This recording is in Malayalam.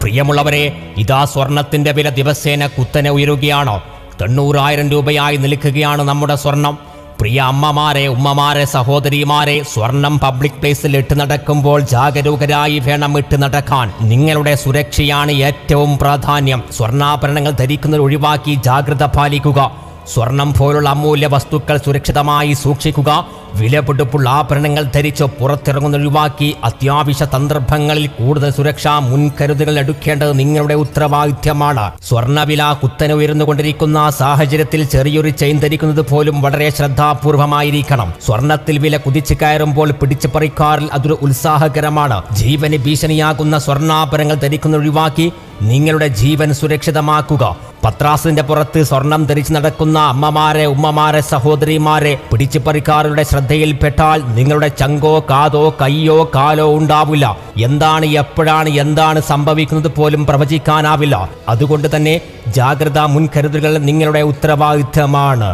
പ്രിയമുള്ളവരെ, ഇതാ സ്വർണത്തിന്റെ വില ദിവസേന കുത്തനെ ഉയരുകയാണ്. 90,000 രൂപയായി നിൽക്കുകയാണ് നമ്മുടെ സ്വർണം. പ്രിയ അമ്മമാരെ, ഉമ്മമാരെ, സഹോദരിമാരെ, സ്വർണം പബ്ലിക് പ്ലേസിൽ ഇട്ട് നടക്കുമ്പോൾ ജാഗരൂകരായി വേണം ഇട്ട് നടക്കാൻ. നിങ്ങളുടെ സുരക്ഷയാണ് ഏറ്റവും പ്രാധാന്യം. സ്വർണ്ണാഭരണങ്ങൾ ധരിക്കുന്നത് ഒഴിവാക്കി ജാഗ്രത പാലിക്കുക. സ്വർണം പോലുള്ള അമൂല്യ വസ്തുക്കൾ സുരക്ഷിതമായി സൂക്ഷിക്കുക. വിലപിടിപ്പുള്ള ആഭരണങ്ങൾ ധരിച്ച് പുറത്തിറങ്ങുന്ന ഒഴിവാക്കി അത്യാവശ്യ സന്ദർഭങ്ങളിൽ കൂടുതൽ സുരക്ഷാ മുൻകരുതലുകൾ എടുക്കേണ്ടത് നിങ്ങളുടെ ഉത്തരവാദിത്യമാണ്. സ്വർണ്ണവില കുത്തനെ ഉയർന്നുകൊണ്ടിരിക്കുന്ന സാഹചര്യത്തിൽ ചെറിയൊരു ചെയിൻ ധരിക്കുന്നത് പോലും വളരെ ശ്രദ്ധാപൂർവമായിരിക്കണം. സ്വർണത്തിൽ വില കുതിച്ചു കയറുമ്പോൾ പിടിച്ചു പറിക്കാറിൽ അതൊരു ഉത്സാഹകരമാണ്. ജീവന് ഭീഷണിയാകുന്ന സ്വർണ്ണാഭരണങ്ങൾ ധരിക്കുന്ന ഒഴിവാക്കി നിങ്ങളുടെ ജീവൻ സുരക്ഷിതമാക്കുക. പത്രാസിന്റെ പുറത്ത് സ്വർണം ധരിച്ചു നടക്കുന്ന അമ്മമാരെ, ഉമ്മമാരെ, സഹോദരിമാരെ, പിടിച്ചുപറിക്കാരുടെ ശ്രദ്ധയിൽപ്പെട്ടാൽ നിങ്ങളുടെ ചങ്കോ കാതോ കയ്യോ കാലോ ഉണ്ടാവില്ല. എന്താണ്, എപ്പോഴാണ്, എന്താണ് സംഭവിക്കുന്നത് പോലും പ്രവചിക്കാനാവില്ല. അതുകൊണ്ട് തന്നെ ജാഗ്രതാ മുൻകരുതലുകൾ നിങ്ങളുടെ ഉത്തരവാദിത്തമാണ്.